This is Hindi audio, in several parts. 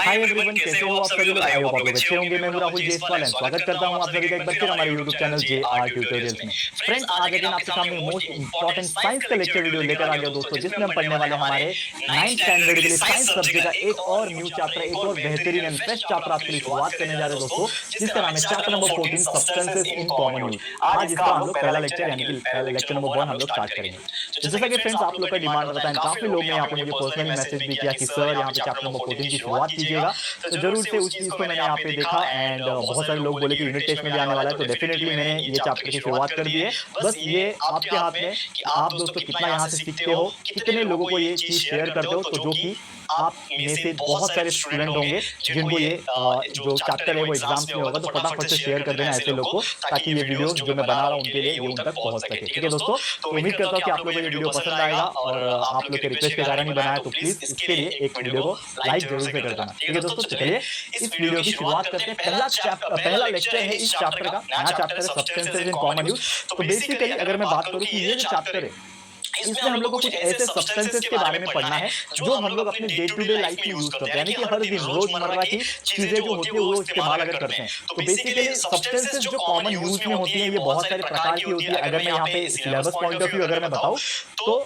हाय एवरीवन, कैसे हो आप सभी लोग? आई होप आप लोग अच्छे होंगे। मैं हूं राहुल जेसवाल एंड स्वागत करता हूं आप सभी का एक बार फिर हमारे YouTube channel J are tutorials में। फ्रेंड्स, आज अगेन आपके सामने मोस्ट इंपॉर्टेंट साइंस का लेक्चर वीडियो लेकर आ गया दोस्तों, जिसमें हम पढ़ने वाले हमारे 9th स्टैंडर्ड के लिए साइंस सब्जेक्ट का एक और न्यू चैप्टर, एक और बेहतरीन एंड फ्रेश चैप्टर आपके लिए शुरुआत करने जा रहे हैं दोस्तों, जिसका नाम है chapter number 14 substances in common use. आज इसका हम लोग पहला लेक्चर यानी कि लेक्चर नंबर 1 हम लोग स्टार्ट करेंगे। तो जैसा कि फ्रेंड्स आप लोग का डिमांड रहता है, काफी लोग ने यहाँ पे मुझे पर्सनली मैसेज भी किया कि सर यहाँ पे चैप्टर नंबर 14 की शुरुआत कीजिएगा, तो जरूर से उस चीज को मैंने यहाँ पे देखा एंड बहुत सारे लोग बोले कि यूनिट टेस्ट में भी आने वाला है, तो डेफिनेटली मैंने ये चैप्टर की शुरुआत कर दी है। बस ये आपके हाथ में कि आप दोस्तों कितना यहाँ से सीखते हो, कितने लोगों को ये चीज शेयर करते हो, तो जो कि आप में से बहुत सारे स्टूडेंट होंगे जिनको ये जो चैप्टर है वो एग्जाम्स में होगा, तो फटाफट से शेयर कर देना ऐसे लोग को, ताकि ये वीडियो जो मैं बना रहा हूँ उनके लिए ये उन तक पहुंच सके। ठीक है दोस्तों, तो उम्मीद करता हूँ कि आप लोगों को ये वीडियो पसंद आएगा और आप लोग के रिक्वेस्ट के कारण ही बनाया, तो प्लीज इसके लिए एक वीडियो को लाइक जरूर से कर देना। ठीक है दोस्तों, चलिए इस वीडियो की शुरुआत करते हैं। पहला लेक्चर है इस चैप्टर का, नया चैप्टर है सब्सटेंसेस इन कॉमन यूज। तो बेसिकली अगर मैं बात करूं कि ये जो चैप्टर है इसमें हम लोग को कुछ ऐसे सब्सटेंसेस के बारे में पढ़ना है जो हम लोग अपने डे टू डे लाइफ में यूज करते हैं, यानी कि हर दिन रोजमर्रा की चीजें जो होती है वो इस्तेमाल अगर करते हैं। तो बेसिकली सब्सटेंसेस जो कॉमन यूज में होती है ये बहुत सारे प्रकार की होती है। अगर मैं यहाँ पे सिलेबस पॉइंट ऑफ व्यू अगर मैं बताऊं तो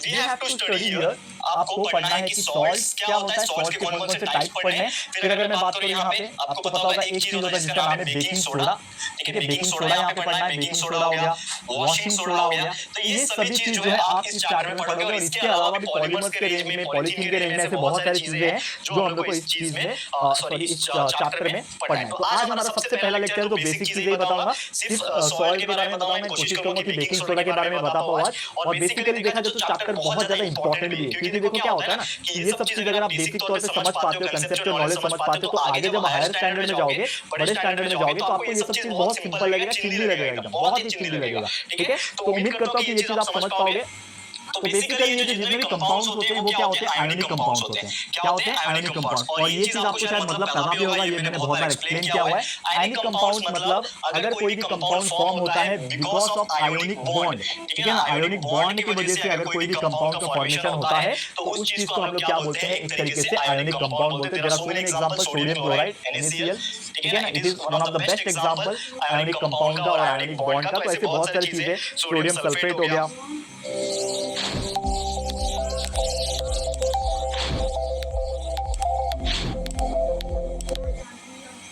we have to study here, आपको पढ़ना है कि सॉल्ट्स क्या होता है, सॉल्ट के कौन-कौन से टाइप पढ़ने हैं। फिर अगर मैं बात करूं यहाँ पे, आपको पता होगा एक चीज होता है जिसका नाम है बेकिंग सोडा। ठीक है, बेकिंग सोडा यहाँ पे पढ़ना है, बेकिंग सोडा हो गया, वॉशिंग सोडा हो गया। तो ये सभी चीज जो है आप इस चैप्टर में पढ़ोगे, और इसके अलावा भी पॉलीमर्स के रेंज में, पॉलीथीन के रेंज में ऐसे बहुत सारी चीजें हैं जो हम लोग को इस चीज में सॉरी इस चैप्टर में पढ़ना है। तो आज हमारा सबसे पहला लेक्चर तो बेसिक चीजें ही बताऊंगा, सिर्फ सॉल्ट के बारे में बताऊंगा। मैं कोशिश करूंगा कि बेकिंग सोडा के बारे में बता पाऊं आज। और बेसिकली देखा जाए तो चैप्टर बहुत ज्यादा इंपॉर्टेंट भी है, क्योंकि देखो क्या होता है ना कि ये सब चीज अगर आप बेसिक तौर पे समझ पाते हो, कंसेप्चुअल नॉलेज समझ पाते हो, तो आगे जब हायर स्टैंडर्ड में जाओगे, बड़े स्टैंडर्ड में जाओगे, तो आपको ये सब चीज बहुत सिंपल लगेगा, चिल्ली लगेगा, एकदम बहुत ही चिल्ली लगेगा। ठीक है, तो उम्मीद करता हूँ कि ये चीज आप समझ पाओगे। तो बेसिकली ये जो जितने भी कंपाउंड्स होते हैं वो क्या होते हैं, आयोनिक कंपाउंड्स होते हैं। क्या होते हैं, आयोनिक कंपाउंड्स। और ये चीज आपको शायद मतलब पता भी होगा, ये मैंने बहुत बार एक्सप्लेन किया हुआ है। आयोनिक कंपाउंड्स मतलब अगर कोई भी कंपाउंड फॉर्म होता है बिकॉज ऑफ आयोनिक बॉन्ड, ठीक है ना, आयोनिक बॉन्ड की वजह से अगर कोई भी कंपाउंड का फॉर्मेशन होता है तो उस चीज को हम लोग क्या बोलते हैं, एक तरीके से आयोनिक कंपाउंड बोलते हैं। जरा सुनिए एग्जांपल, सोडियम क्लोराइड NaCl, ठीक है ना, it is one of the best example ionic compound का और आयोनिक बॉन्ड का। तो ऐसे बहुत सारी चीजें, सोडियम सल्फेट हो गया,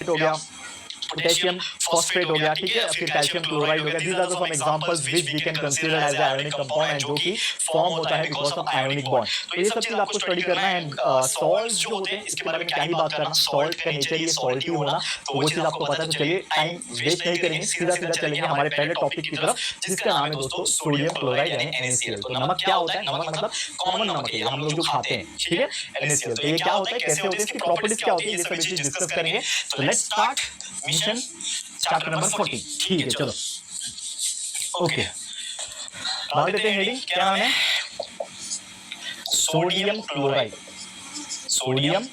हो गया, पोटेशियम फॉस्फेट हो गया, ठीक है, फिर कैल्शियम क्लोराइड हो गया। These are the some examples which we can consider as a ionic compound and जो कि फॉर्म होता है बिकॉज़ ऑफ आयोनिक बॉन्ड। तो ये सब चीज आपको स्टडी करना है। एंड सॉल्ट्स जो होते हैं इसके बारे में क्या ही बात करना, सॉल्ट का नेचर ये सॉल्टी होना, तो वो चीज आपको पता है। तो चलिए टाइम वेस्ट नहीं करेंगे, सीधा सीधा चलेंगे हमारे पहले टॉपिक की तरफ, जिसका नाम है दोस्तों सोडियम क्लोराइड यानी NaCl। तो नमक क्या होता है, नमक मतलब कॉमन नमक है, हम लोग जो खाते हैं, ठीक है, NaCl। तो ये क्या होता है, कैसे होते हैं, इसकी प्रॉपर्टीज क्या होती है, ये सभी चीज डिस्कस करेंगे। तो let's start mission chapter number 14। ठीक है, चलो ओके, डाल देते हैं हेडिंग। क्या नाम है, सोडियम क्लोराइड, सोडियम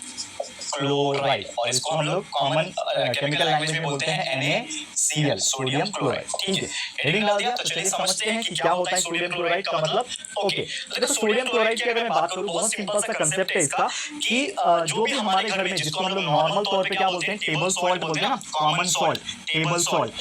क्लोराइड, और इसको हम लोग कॉमन केमिकल लैंग्वेज में बोलते हैं NaCl, सोडियम क्लोराइड। ठीक है, हेडिंग डाल दिया। तो चलिए समझते हैं कि क्या होता है सोडियम क्लोराइड का मतलब। ओके, तो देखो सोडियम क्लोराइड की अगर मैं बात करूं, बहुत सिंपल सा कंसेप्ट है इसका कि जो भी हमारे घर में, जिसको हम लोग नॉर्मल तौर पे क्या बोलते हैं, टेबल सॉल्ट बोलते हैं ना, कॉमन सॉल्ट, टेबल सॉल्ट,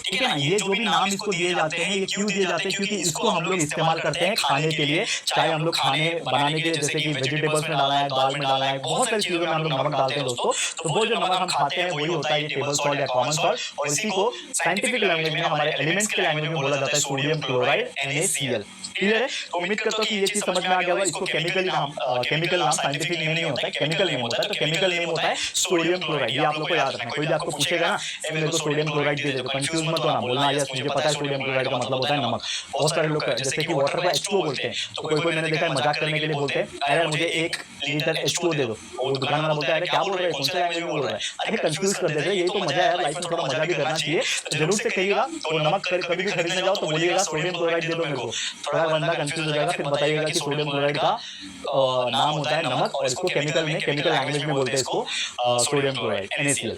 ठीक है ना, ये जो भी नाम इसको दिए जाते हैं, ये क्यों दिए जाते हैं, क्योंकि इसको हम लोग इस्तेमाल करते हैं खाने के लिए, चाहे हम लोग खाने बनाने के लिए, जैसे कि वेजिटेबल्स में डालना है, दाल में डालना है, बहुत सारी चीजों में हम लोग नमक डालते हैं दोस्तों। तो वो जो नमक हम खाते हैं वही होता है ये टेबल सॉल्ट या कॉमन सॉल्ट, और इसी को साइंटिफिक लैंग्वेज में, हमारे एलिमेंट्स के लैंग्वेज में बोला जाता है सोडियम क्लोराइड NaCl। क्लियर है, तो उम्मीद करता हूँ कि ये चीज समझ में आ गया होगा। इसको केमिकल नाम साइंटिफिक नेम नहीं होता है, केमिकल नेम होता है। तो केमिकल नेम होता है सोडियम क्लोराइड, ये आप लोग को याद रखना है। कोई भी आपको पूछेगा ना, मेरे को सोडियम क्लोराइड दे दे, तो कंफ्यूज मत होना, बोलना यस मुझे पता है सोडियम क्लोराइड का मतलब होता है नमक। बहुत सारे लोग जैसे कि वाटर को H2O बोलते हैं, तो कोई कोई मैंने देखा है मजाक करने के लिए बोलते हैं, अरे मुझे 1 लीटर H2O दे दो, वो दुकान वाला बोलता है अरे क्या बोल रहे हैं, कौन सा लैंग्वेज में बोल रहा है, अरे कंफ्यूज कर देते हैं। यही तो मजा है लाइफ में, थोड़ा मजा भी करना चाहिए। तो जरूर से कहिएगा, तो नमक कभी भी खरीदने जाओ तो बोलिएगा सोडियम क्लोराइड दे दो मेरे को, थोड़ा बंदा कंफ्यूज हो जाएगा। फिर बताइएगा कि सोडियम क्लोराइड का नाम होता है नमक, और इसको केमिकल लैंग्वेज में बोलते हैं इसको सोडियम क्लोराइड NaCl।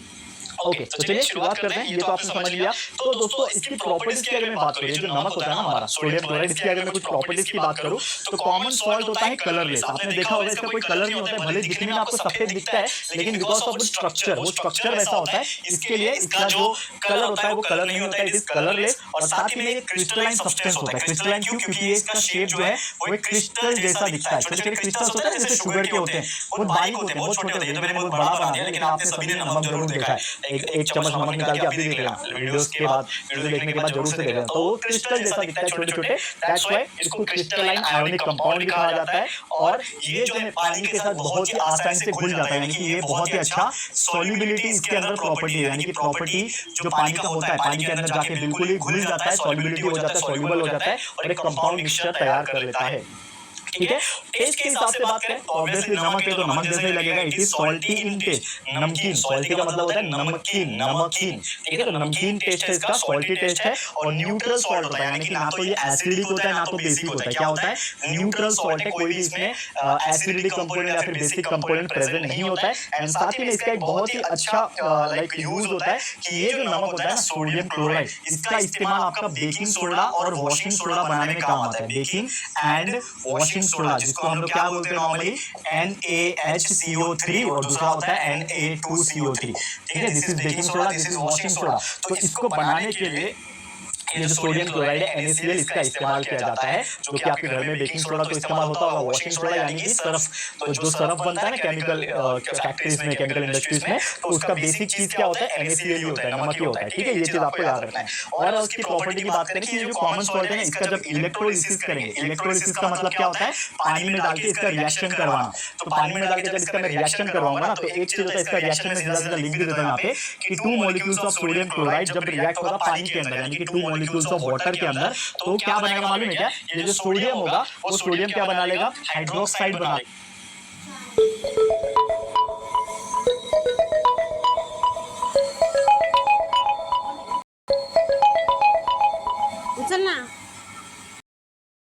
ओके, तो चलिए शुरुआत करते हैं। ये तो आपने समझ लिया। तो दोस्तों इसकी प्रॉपर्टीज की अगर मैं बात करूँ, जो नमक होता है ना हमारा सोडियम क्लोराइड, इसकी अगर मैं कुछ प्रॉपर्टीज की बात करूँ तो कॉमन सॉल्ट होता है कलरलेस। आपने देखा होगा इसका कोई कलर नहीं होता है, भले दिखने में आपको सफेद दिखता है लेकिन बिकॉज ऑफ स्ट्रक्चर, वो स्ट्रक्चर वैसा होता है, इसके लिए इसका जो कलर होता है वो कलर नहीं होता है, इट इज कलरलेस। और साथ ही में ये क्रिस्टलाइन सब्सटेंस होता है। क्रिस्टलाइन क्यों? क्योंकि ये इसका शेप जो है वो एक क्रिस्टल जैसा दिखता है। छोटे छोटे क्रिस्टल्स होते हैं जैसे शुगर के होते हैं, बहुत बारीक होते हैं, बहुत छोटे होते हैं। तो मैंने बहुत बड़ा बना दिया, लेकिन आपने सभी ने नमक जरूर देखा है। एक चम्मच नमक निकाल के आप भी देख लेना, वीडियोस के बाद, वीडियो देखने के बाद जरूर से देखें। तो वो क्रिस्टल जैसा दिखता है, छोटे छोटे। दैट्स व्हाई इसको क्रिस्टलाइन आयोनिक कंपाउंड भी कहा जाता है। और ये जो है पानी के साथ बहुत ही आसानी से घुल जाता है, यानी कि ये बहुत ही अच्छा सॉल्युबिलिटी इसके अंदर प्रॉपर्टी है। यानी कि प्रॉपर्टी जो पानी का होता है, पानी के अंदर जाके बिल्कुल ही घुल जाता है, सॉल्युबिलिटी हो जाता है, सॉल्युबल हो जाता है और एक कंपाउंड मिक्सचर तैयार कर लेता है। ठीक है, टेस्ट के हिसाब से बात करें तो ऑब्वियसली नमक है तो नमक जैसा ही लगेगा। It is salty in taste, नमकीन। सॉल्टी का मतलब होता है नमकीन, नमकीन। ठीक है, तो नमकीन टेस्ट है इसका, सॉल्टी टेस्ट है। और न्यूट्रल सॉल्ट होता है, यानी कि ना तो ये एसिडिक होता है ना तो बेसिक होता है। क्या होता है? न्यूट्रल सॉल्ट है, कोई भी इसमें एसिडिक कंपोनेंट या फिर बेसिक कंपोनेंट प्रेजेंट नहीं होता है। एंड साथ ही में इसका एक बहुत ही अच्छा लाइक यूज होता है कि ये जो नमक होता है ना सोडियम क्लोराइड, इसका इस्तेमाल आपका बेकिंग सोडा और वॉशिंग सोडा बनाने में काम आता है। बेकिंग एंड वॉशिंग सोडा, जिसको हम लोग क्या बोलते हैं नॉर्मली NaHCO3, और दूसरा होता है Na2CO3। ठीक है, this is baking soda, this is washing soda. तो इसको बनाने के लिए ये जो सोडियम क्लोराइड है NaCl, इसका इस्तेमाल किया जाता है, जो कि आपके घर में बेकिंग सोडा तो इस्तेमाल होता होगा, वॉशिंग सोडा यानी कि सर्फ। तो जो सर्फ बनता है ना केमिकल फैक्ट्रीज में, केमिकल इंडस्ट्रीज में, तो उसका बेसिक चीज क्या होता है? NaCl ही होता है, नमक ही होता है। ठीक है, ये चीज आपको याद रखना है। और उसकी प्रॉपर्टी की बात करें कि ये जो कॉमन सॉल्ट है ना, इसका जब इलेक्ट्रोलिसिस करेंगे, इलेक्ट्रोलिसिस का मतलब क्या होता है? पानी में डाल के इसका रिएक्शन करवाना। तो पानी में डाल के जब इसका मैं रिएक्शन करवाऊंगा ना, तो एक चीज होता है इसका रिएक्शन में सीधा सीधा लिख भी देता हूं यहाँ पे कि 2 मॉलिक्यूल्स ऑफ सोडियम क्लोराइड जब रिएक्ट होगा पानी के अंदर, यानी कि 2 मॉलिक्यूल्स ऑफ वाटर के अंदर, तो क्या बनेगा मालूम है क्या? ये जो सोडियम होगा वो सोडियम क्या बना लेगा? हाइड्रोक्साइड बना लेगा। उचल ना।